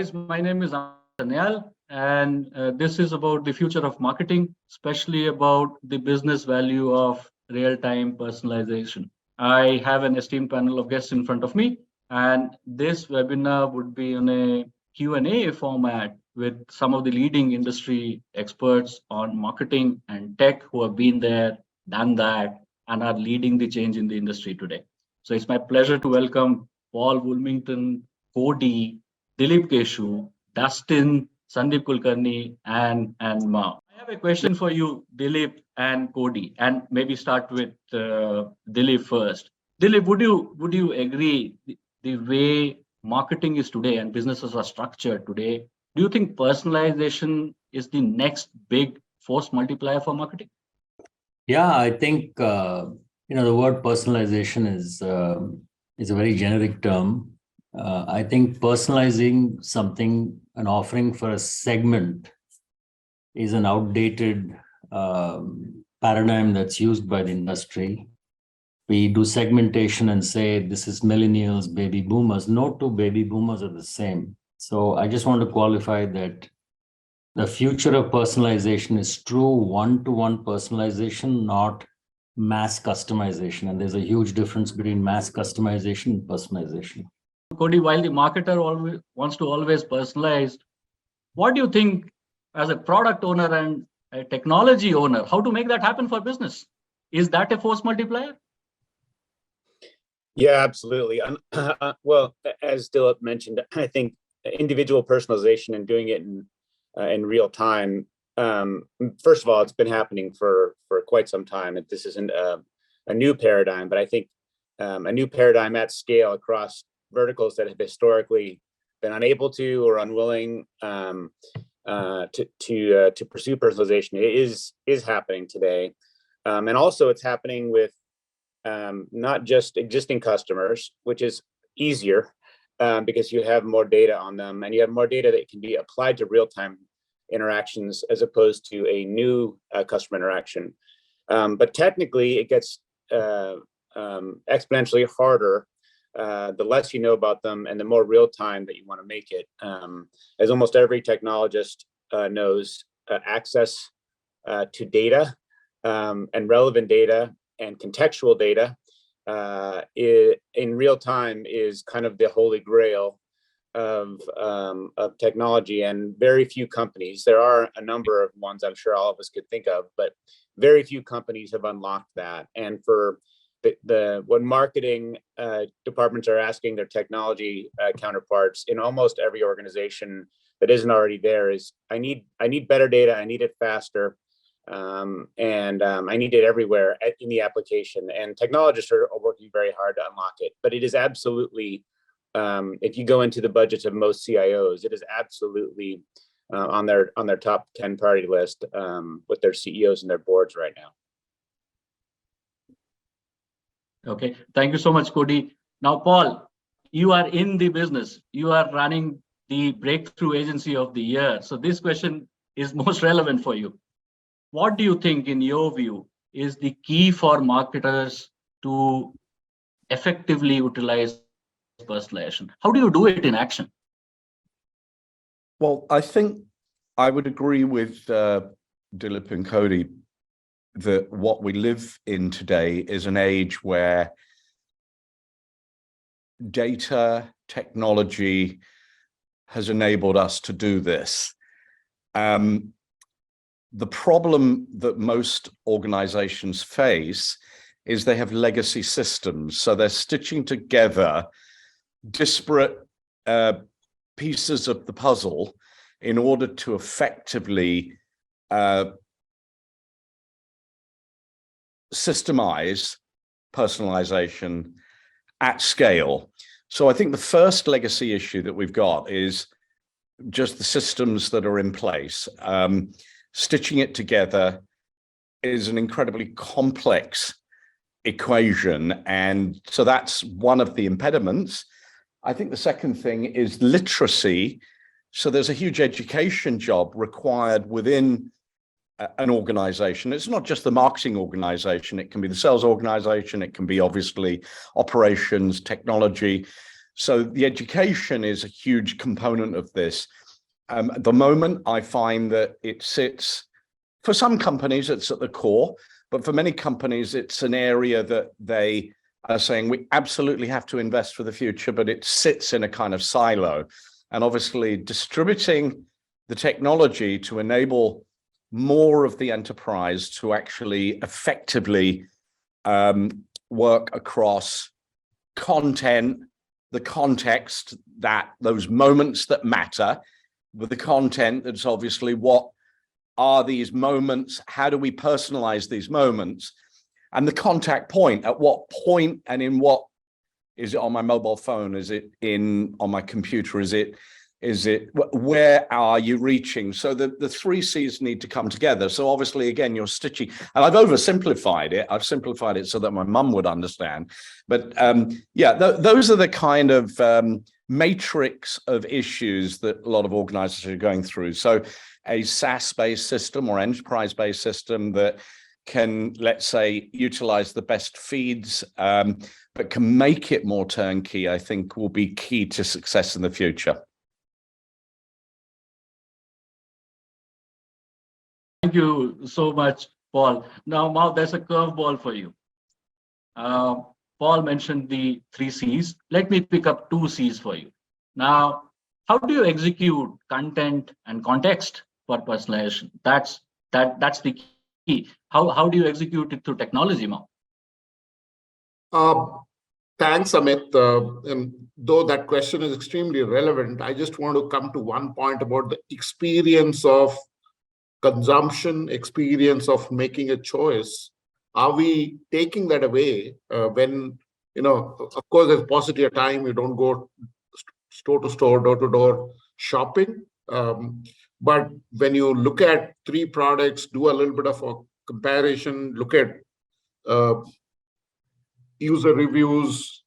guys. My name is Amit Sanyal, and this is about the future of marketing, especially about the business value of real-time personalization. I have an esteemed panel of guests in front of me, and this webinar would be on a Q&A format with some of the leading industry experts on marketing and tech who have been there, done that, and are leading the change in the industry today. So it's my pleasure to welcome Paul Woolmington, Cody, Dilip Keshu, Dustin, Sandeep Kulkarni, and Mao. I have a question for you, Dilip and Cody, and maybe start with Dilip first. Dilip, would you agree the way marketing is today and businesses are structured today? Do you think personalization is the next big force multiplier for marketing? Yeah, I think the word personalization is a very generic term. I think personalizing something, an offering for a segment, is an outdated paradigm that's used by the industry. We do segmentation and say this is millennials, baby boomers. No two baby boomers are the same. So I just want to qualify that the future of personalization is true one-to-one personalization, not mass customization. And there's a huge difference between mass customization and personalization. Cody, while the marketer always wants to always personalize, what do you think as a product owner and a technology owner, how to make that happen for business? Is that a force multiplier? Yeah, absolutely. Well, as Dilip mentioned, I think individual personalization and doing it in real time. First of all, it's been happening for quite some time. This isn't a new paradigm, but I think a new paradigm at scale across verticals that have historically been unable to or unwilling to pursue personalization is happening today, and also it's happening with not just existing customers, which is easier because you have more data on them and you have more data that can be applied to real-time interactions as opposed to a new customer interaction. But technically, it gets exponentially harder the less you know about them and the more real time that you want to make it. As almost every technologist knows, access to data and relevant data and contextual data in real time is kind of the holy grail of technology, and very few companies, there are a number of ones I'm sure all of us could think of, but very few companies have unlocked that. And for when marketing departments are asking their technology counterparts in almost every organization that isn't already there is, I need better data, I need it faster, and I need it everywhere in the application. And technologists are working very hard to unlock it, but it is absolutely, if you go into the budgets of most CIOs, it is absolutely on their top 10 priority list with their CEOs and their boards right now. Okay, thank you so much, Cody. Now, Paul, you are in the business. You are running the Breakthrough Agency of the Year. So this question is most relevant for you. What do you think, in your view, is the key for marketers to effectively utilize personalization? How do you do it in action? Well, I think I would agree with Dilip and Cody that what we live in today is an age where data technology has enabled us to do this. The problem that most organizations face is they have legacy systems. So they're stitching together disparate pieces of the puzzle in order to effectively systemize personalization at scale. So I think the first legacy issue that we've got is just the systems that are in place. Stitching it together is an incredibly complex equation. And so that's one of the impediments. I think the second thing is literacy. So there's a huge education job required within an organization. It's not just the marketing organization. It can be the sales organization. It can be obviously operations, technology. So the education is a huge component of this. At the moment, I find that it sits, for some companies, it's at the core, but for many companies, it's an area that they are saying we absolutely have to invest for the future, but it sits in a kind of silo. And obviously distributing the technology to enable more of the enterprise to actually effectively work across content, the context, that those moments that matter, with the content that's obviously what are these moments, how do we personalize these moments, and the contact point, at what point and in what, is it on my mobile phone, is it on my computer, is it where are you reaching? So the three C's need to come together. So obviously, again, you're stitching, and I've oversimplified it. I've simplified it so that my mum would understand. But yeah, those are the kind of matrix of issues that a lot of organizations are going through. So a SaaS-based system or enterprise-based system that can, let's say, utilize the best feeds, but can make it more turnkey, I think will be key to success in the future. Thank you so much, Paul. Now, Mao, there's a curveball for you. Paul mentioned the three C's. Let me pick up two C's for you. Now, how do you execute content and context for personalization? That's the key. How do you execute it through technology, Mao? Thanks, Amit. And though that question is extremely relevant, I just want to come to one point about the experience of consumption, experience of making a choice. Are we taking that away when, of course, there's possibly a time you don't go store to store, door to door shopping. But when you look at three products, do a little bit of a comparison, look at user reviews,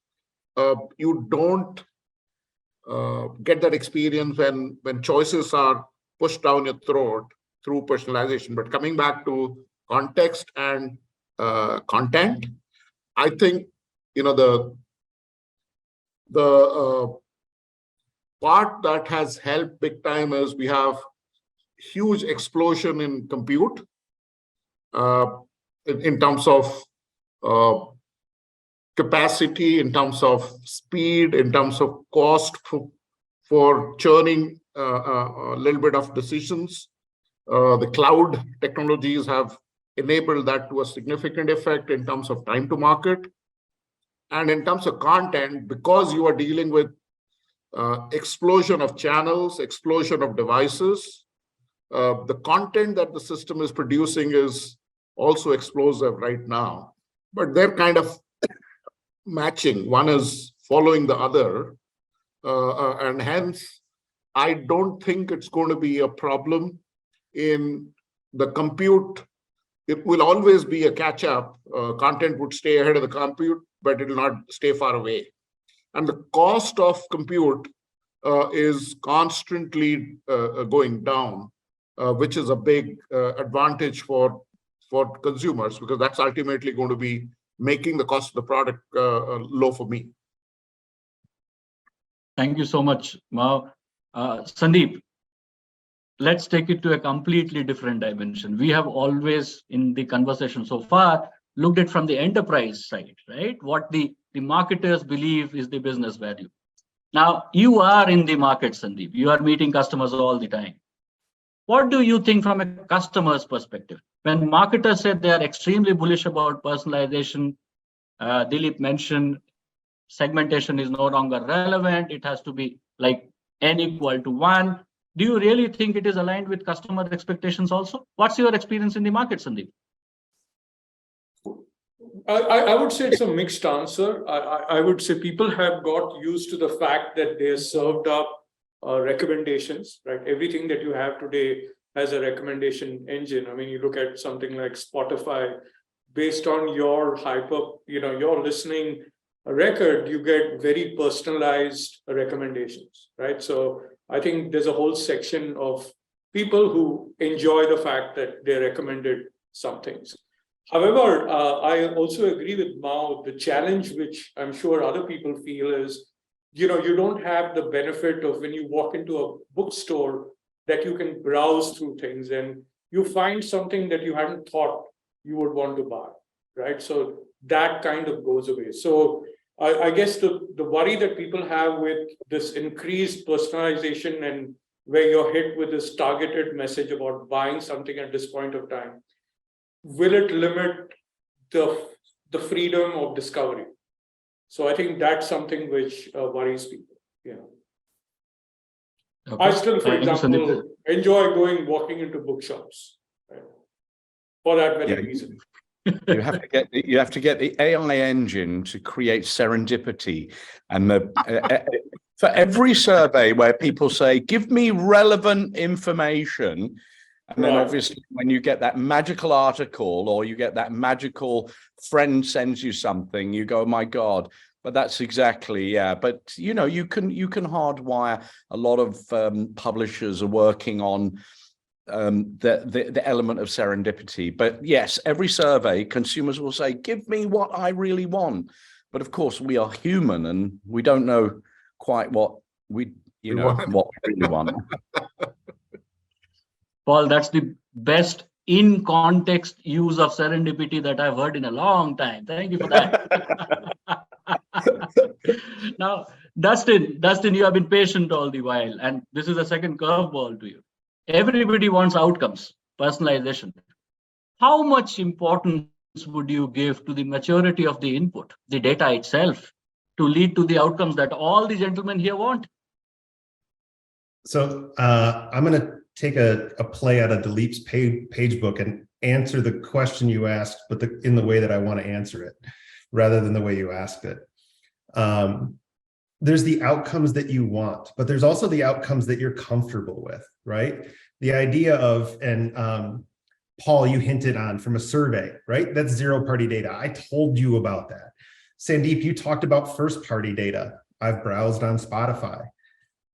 you don't get that experience when choices are pushed down your throat through personalization. But coming back to context and content, I think the part that has helped big time is we have huge explosion in compute in terms of capacity, in terms of speed, in terms of cost for churning a little bit of decisions. The cloud technologies have enabled that to a significant effect in terms of time to market. And in terms of content, because you are dealing with explosion of channels, explosion of devices, the content that the system is producing is also explosive right now. But they're kind of matching. One is following the other. And hence, I don't think it's going to be a problem in the compute. It will always be a catch up. Content would stay ahead of the compute, but it will not stay far away. And the cost of compute is constantly going down, which is a big advantage for consumers, because that's ultimately going to be making the cost of the product low for me. Thank you so much, Mao. Sandeep, let's take it to a completely different dimension. We have always, in the conversation so far, looked at from the enterprise side, right? What the marketers believe is the business value. Now, you are in the market, Sandeep. You are meeting customers all the time. What do you think from a customer's perspective? When marketers said they are extremely bullish about personalization, Dilip mentioned segmentation is no longer relevant. It has to be like n equal to 1. Do you really think it is aligned with customer expectations also? What's your experience in the market, Sandeep? I would say it's a mixed answer. I would say people have got used to the fact that they are served up recommendations, right? Everything that you have today has a recommendation engine. I mean, you look at something like Spotify, based on your your listening record, you get very personalized recommendations, right? So I think there's a whole section of people who enjoy the fact that they're recommended some things. However, I also agree with Mao. The challenge, which I'm sure other people feel, is you don't have the benefit of when you walk into a bookstore that you can browse through things and you find something that you hadn't thought you would want to buy, right? So that kind of goes away. So I guess the worry that people have with this increased personalization and where you're hit with this targeted message about buying something at this point of time, will it limit the freedom of discovery? So I think that's something which worries people. Okay. I still, for Thank you, example, Sandeep. enjoy walking into bookshops, right? For that very reason. You have to get the AI engine to create serendipity, and for every survey where people say, "Give me relevant information," and then obviously when you get that magical article or you get that magical friend sends you something, you go, "Oh my God." But that's exactly, But you can hardwire. A lot of publishers are working on the element of serendipity. But yes, every survey, consumers will say, "Give me what I really want." But of course, we are human and we don't know quite what what we really want. Paul, that's the best in context use of serendipity that I've heard in a long time. Thank you for that. Now, Dustin, you have been patient all the while, and this is a second curveball to you. Everybody wants outcomes, personalization. How much importance would you give to the maturity of the input, the data itself, to lead to the outcomes that all the gentlemen here want? So I'm going to take a play out of Dilip's page book and answer the question you asked, but in the way that I want to answer it, rather than the way you asked it. There's the outcomes that you want, but there's also the outcomes that you're comfortable with, right? The idea of, and Paul, you hinted on from a survey, right? That's zero-party data. I told you about that. Sandeep, you talked about first-party data. I've browsed on Spotify.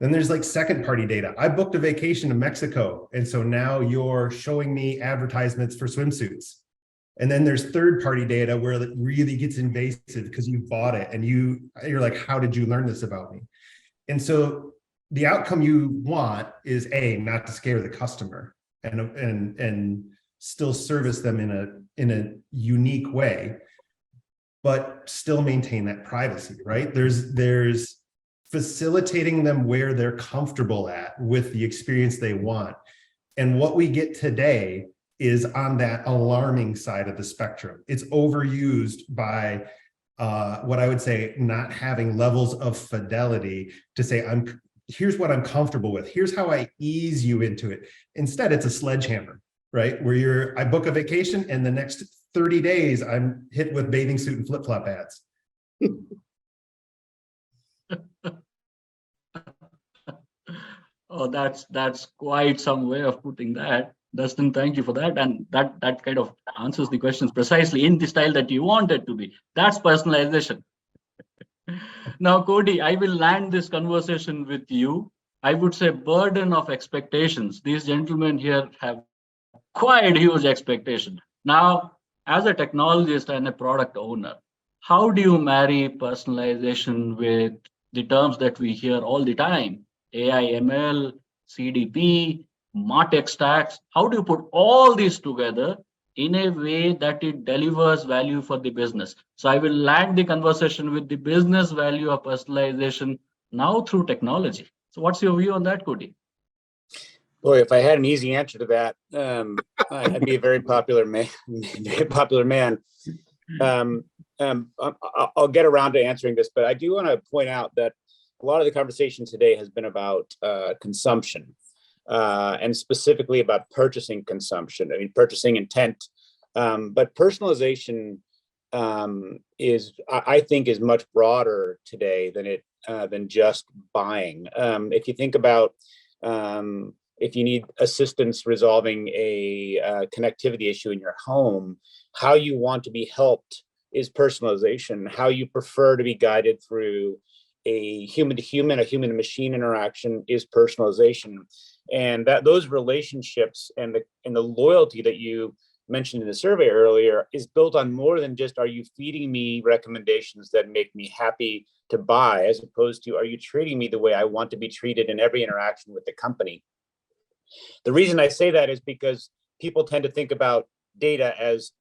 Then there's like second-party data. I booked a vacation to Mexico, and so now you're showing me advertisements for swimsuits. And then there's third-party data where it really gets invasive because you bought it and you're like, how did you learn this about me? And so the outcome you want is not to scare the customer and still service them in a unique way, but still maintain that privacy, right? There's facilitating them where they're comfortable at with the experience they want. And what we get today is on that alarming side of the spectrum. It's overused by what I would say not having levels of fidelity to say, here's what I'm comfortable with. Here's how I ease you into it. Instead, it's a sledgehammer, right? Where I book a vacation and the next 30 days I'm hit with bathing suit and flip-flop ads. Oh, that's quite some way of putting that. Dustin, thank you for that. And that kind of answers the questions precisely in the style that you want it to be. That's personalization. Now, Cody, I will land this conversation with you. I would say burden of expectations. These gentlemen here have quite huge expectation. Now, as a technologist and a product owner, how do you marry personalization with the terms that we hear all the time? AI, ML, CDP, MarTech stacks. How do you put all these together in a way that it delivers value for the business? So I will land the conversation with the business value of personalization now through technology. So what's your view on that, Cody? Boy, if I had an easy answer to that, I'd be a very popular man. I'll get around to answering this, but I do want to point out that a lot of the conversation today has been about consumption, and specifically about purchasing consumption. I mean, purchasing intent, but personalization I think, is much broader today than just buying. If you think about if you need assistance resolving a connectivity issue in your home, how you want to be helped is personalization. How you prefer to be guided through a human-to-human, a human-to-machine interaction is personalization. And those relationships and the loyalty that you mentioned in the survey earlier is built on more than just, are you feeding me recommendations that make me happy to buy, as opposed to, are you treating me the way I want to be treated in every interaction with the company? The reason I say that is because people tend to think about data as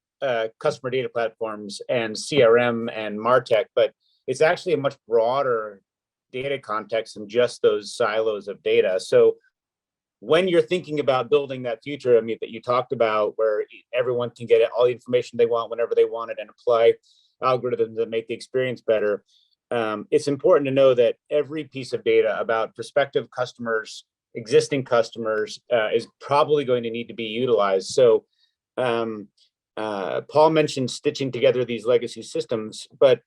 customer data platforms and CRM and MarTech, but it's actually a much broader data context than just those silos of data. So when you're thinking about building that future, I mean, that you talked about, where everyone can get all the information they want whenever they want it and apply algorithms that make the experience better, it's important to know that every piece of data about prospective customers, existing customers, is probably going to need to be utilized. So Paul mentioned stitching together these legacy systems, but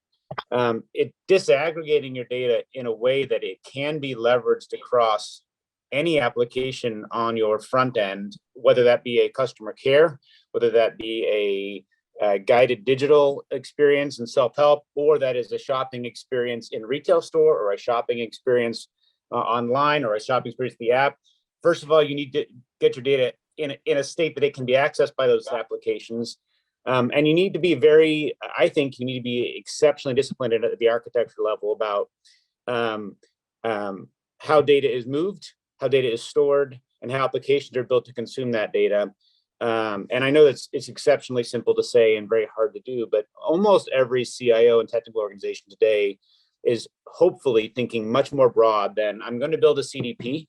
it disaggregating your data in a way that it can be leveraged across any application on your front end, whether that be a customer care, whether that be a guided digital experience and self-help, or that is a shopping experience in retail store, or a shopping experience online, or a shopping experience in the app. First of all, you need to get your data in a state that it can be accessed by those applications. And you need to be I think you need to be exceptionally disciplined at the architecture level about how data is moved, how data is stored, and how applications are built to consume that data. And I know it's exceptionally simple to say and very hard to do, but almost every CIO and technical organization today is hopefully thinking much more broad than, I'm going to build a CDP.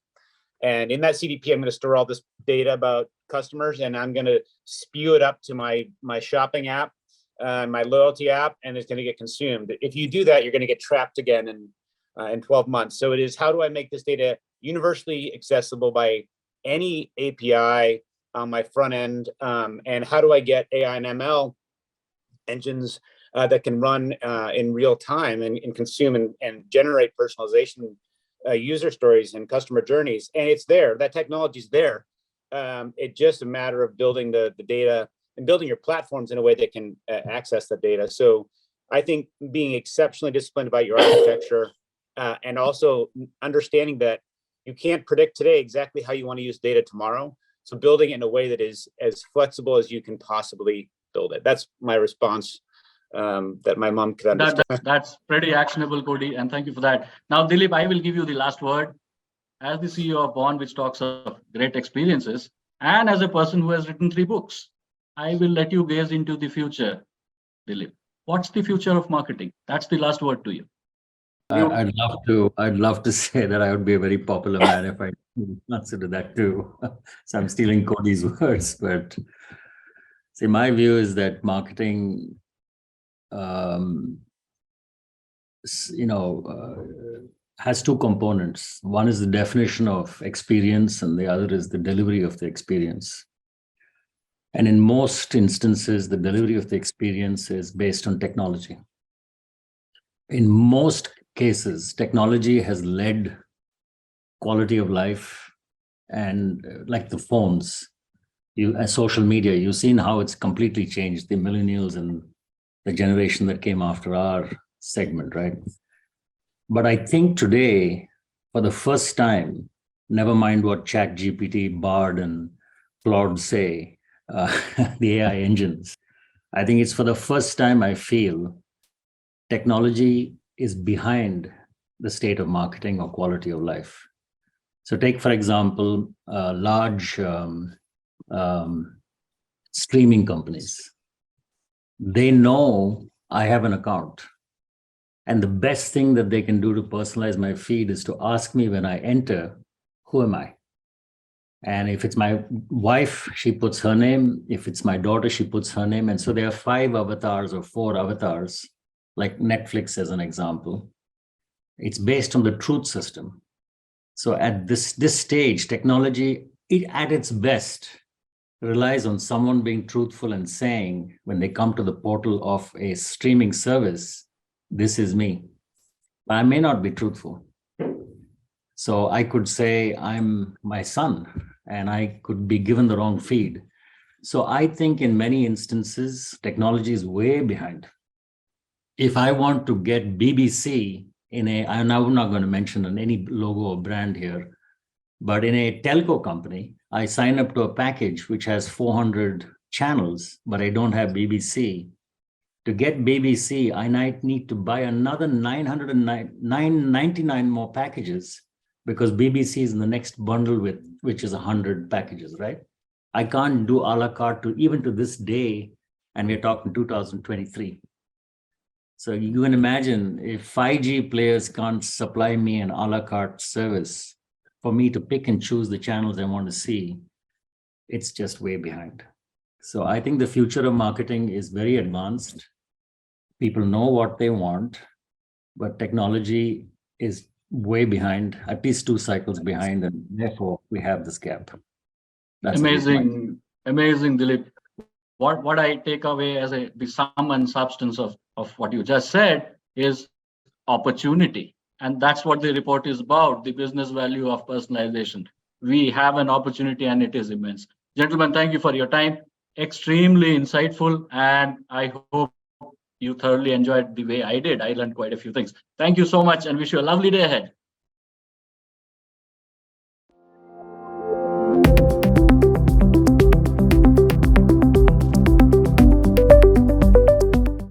And in that CDP, I'm going to store all this data about customers, and I'm going to spew it up to my shopping app, my loyalty app, and it's going to get consumed. If you do that, you're going to get trapped again in 12 months. So it is, how do I make this data universally accessible by any API on my front end? And how do I get AI and ML engines that can run in real time and consume and generate personalization user stories and customer journeys? And it's there, that technology is there. It's just a matter of building the data and building your platforms in a way that can access the data. So I think being exceptionally disciplined about your architecture and also understanding that you can't predict today exactly how you want to use data tomorrow. So building it in a way that is as flexible as you can possibly build it. That's my response that my mom could understand. That's pretty actionable, Cody, and thank you for that. Now, Dilip, I will give you the last word. As the CEO of Bond, which talks of great experiences, and as a person who has written 3 books, I will let you gaze into the future, Dilip. What's the future of marketing? That's the last word to you. I'd love to say that I would be a very popular man if I consider that too. So I'm stealing Cody's words, but see, my view is that marketing, has 2 components. One is the definition of experience, and the other is the delivery of the experience. And in most instances, the delivery of the experience is based on technology. In most cases, technology has led quality of life, and like the phones, social media, you've seen how it's completely changed the millennials and the generation that came after our segment, right? But I think today, for the first time, never mind what ChatGPT, Bard, and Claude say, the AI engines, I think it's for the first time I feel technology is behind the state of marketing or quality of life. So take, for example, large streaming companies. They know I have an account. And the best thing that they can do to personalize my feed is to ask me when I enter, who am I? And if it's my wife, she puts her name. If it's my daughter, she puts her name. And so there are 5 avatars or 4 avatars, like Netflix as an example. It's based on the truth system. So at this stage, technology, at its best, relies on someone being truthful and saying, when they come to the portal of a streaming service, this is me. But I may not be truthful. So I could say I'm my son, and I could be given the wrong feed. So I think in many instances, technology is way behind. If I want to get BBC and I'm not going to mention any logo or brand here, but in a telco company, I sign up to a package which has 400 channels, but I don't have BBC. To get BBC, I might need to buy another 999 more packages because BBC is in the next bundle with which is 100 packages, right? I can't do a la carte to even to this day, and we're talking 2023. So you can imagine if 5G players can't supply me an a la carte service for me to pick and choose the channels I want to see, it's just way behind. So I think the future of marketing is very advanced. People know what they want, but technology is way behind, at least 2 cycles behind, and therefore we have this gap. That's amazing, Dilip. What I take away as the sum and substance of what you just said is opportunity. And that's what the report is about, the business value of personalization. We have an opportunity and it is immense. Gentlemen, thank you for your time. Extremely insightful. And I hope you thoroughly enjoyed the way I did. I learned quite a few things. Thank you so much and wish you a lovely day ahead.